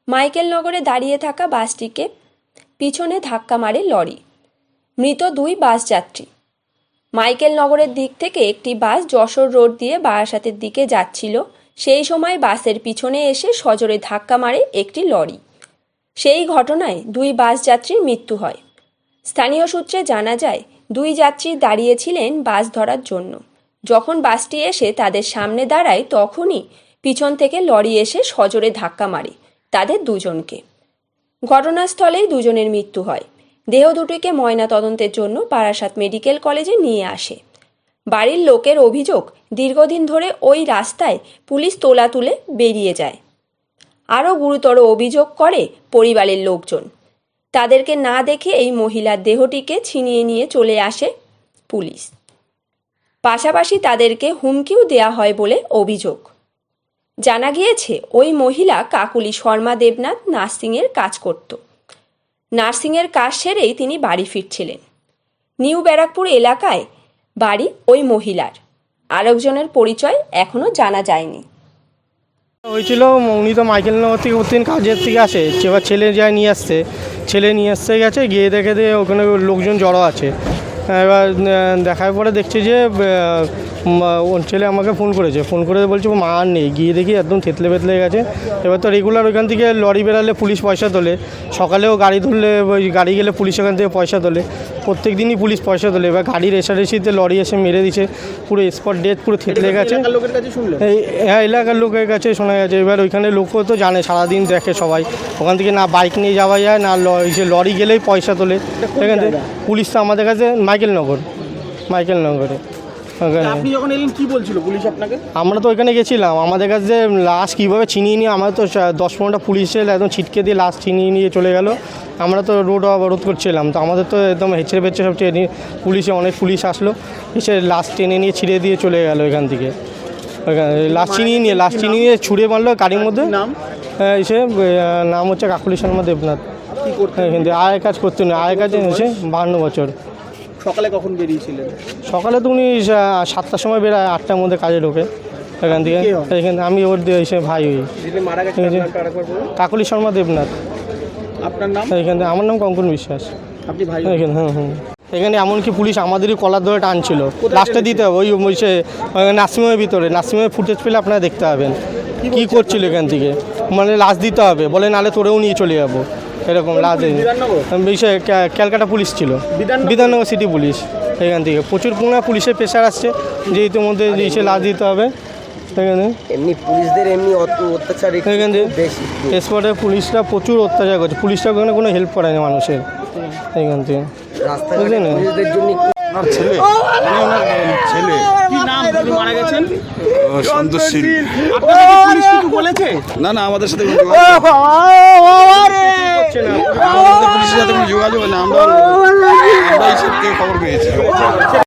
মাইকেলনগরে দাঁড়িয়ে থাকা বাসটিকে পিছনে ধাক্কা মারে লরি। মৃত 2 বাস যাত্রী। মাইকেলনগরের দিক থেকে একটি বাস যশোর রোড দিয়ে বারাসাতের দিকে যাচ্ছিল। সেই সময় বাসের পিছনে এসে সজোরে ধাক্কা মারে একটি লরি। সেই ঘটনায় 2 বাস যাত্রীর মৃত্যু হয়। স্থানীয় সূত্রে জানা যায়, 2 যাত্রী দাঁড়িয়েছিলেন বাস ধরার জন্য। যখন বাসটি এসে তাদের সামনে দাঁড়ায়, তখনই পিছন থেকে লরি এসে সজোরে ধাক্কা মারে তাদের দুজনকে। ঘটনাস্থলেই দুজনের মৃত্যু হয়। দেহ দুটিকে ময়না তদন্তের জন্য বারাসাত মেডিকেল কলেজে নিয়ে আসে। বাড়ির লোকের অভিযোগ, দীর্ঘদিন ধরে ওই রাস্তায় পুলিশ তোলা তুলে বেরিয়ে যায়। আরও গুরুতর অভিযোগ করে পরিবারের লোকজন। তাদেরকে না দেখে এই মহিলার দেহটিকে ছিনিয়ে নিয়ে চলে আসে পুলিশ। পাশাপাশি তাদেরকে হুমকিও দেয়া হয় বলে অভিযোগ। জানা গিয়েছে, ওই মহিলা কাকুলি শর্মা দেবনাথ নার্সিংয়ের কাজ করত। নার্সিংয়ের কাজ সেরেই তিনি বাড়ি ফিরছিলেন। নিউ ব্যারাকপুর এলাকায় বাড়ি ওই মহিলার। আরেকজনের পরিচয় এখনও জানা যায়নি। হয়েছিল, উনি তো মাইকেলনগর থেকে প্রতিদিন কাজের থেকে আসে, এবার ছেলে যায় নিয়ে আসছে, ছেলে নিয়ে আসতে গেছে, গিয়ে দেখে দিয়ে ওখানে লোকজন জড়ো আছে। এবার দেখার পরে দেখছি যে ওর ছেলে আমাকে ফোন করেছে, ফোন করে বলছে মা আর নেই। গিয়ে দেখি একদম থেতলে ফেতলে গেছে। এবার তো রেগুলার ওইখান থেকে লরি বেরালে পুলিশ পয়সা তোলে, সকালেও গাড়ি ধরলে ওই গাড়ি গেলে পুলিশ ওখান থেকে পয়সা তোলে, প্রত্যেক দিনই পুলিশ পয়সা তোলে। এবার গাড়ির রেসারেসিতে লরি এসে মেরে দিছে, পুরো স্পট ডেথ, পুরো থেতলে গেছে। হ্যাঁ, এলাকার লোকের কাছে শোনা গেছে। এবার ওইখানে লোকও তো জানে, সারাদিন দেখে সবাই, ওখান থেকে না বাইক নিয়ে যাওয়া যায়, না লরি গেলেই পয়সা তোলে। এখান থেকে পুলিশ তো আমাদের কাছে মাইকেলনগরে। আপনি যখন এলেন কি বলছিল পুলিশ আপনাকে? আমরা তো ওইখানে গেছিলাম, আমাদের কাছে লাশ কীভাবে ছিনিয়ে নিয়ে, আমাদের তো 10-15টা পুলিশ এসে একদম ছিটকে দিয়ে লাশ ছিনিয়ে নিয়ে চলে গেল। আমরা তো রোড অবরোধ করছিলাম, তো আমাদের তো একদম হেঁচড়ে বেঁচড়ে সব টেনে, পুলিশে অনেক পুলিশ আসলো, এসে লাশ টেনে নিয়ে ছিঁড়ে দিয়ে চলে গেল এখান থেকে। লাশ ছিনিয়ে নিয়ে ছুঁড়ে মারলো গাড়ির মধ্যে। এসে নাম হচ্ছে কাকুলি শর্মা দেবনাথ। এখান থেকে আয়ের কাজ করতে নেই, আয়ের কাজে এসে 52 বছর। সকালে কখন বেরিয়েছিলেন? সকালে তো উনি 7টার সময় বেরোয়, 8টার মধ্যে কাজে ঢোকে এখান থেকে। এখানে আমি ওর এসে ভাই হই। কাকুলি শর্মা দেবনাথ। আপনার নাম? এখানে আমার নাম কঙ্কন বিশ্বাস। আপনি ভাই? এখানে এখানে এমনকি পুলিশ আমাদেরই কলার ধরে টানছিল, লাস্টে দিতে হবে ওই সে নার্সিংহোমের ভিতরে। নার্সিংহোমের ফুটেজ পেলে আপনারা দেখতে পাবেন কী করছিল এখান থেকে। মানে লাশ দিতে হবে বলে, নাহলে তোরেও নিয়ে চলে যাবো, এরকম লাশ। বিষয়ে ক্যালকাটা পুলিশ ছিল, বিধাননগর সিটি পুলিশ। এখান থেকে প্রচুর পুলিশের প্রেশার আসছে যে ইতিমধ্যে এসে লাশ দিতে হবে। এখানে এমনি পুলিশদের অত্যাচার এখান থেকে স্পটে পুলিশরা প্রচুর অত্যাচার করছে, পুলিশরা ওখানে কোনো হেল্প করে না মানুষের। এখান থেকে বুঝলেন না, ছেলে কি নাম? আপনি মারা গেছেন? সন্তোষ শীল। পুলিশ কিছু বলেছে? না, আমাদের সাথে পুলিশের সাথে কোনো যোগাযোগ না, আমরা খবর পেয়েছি।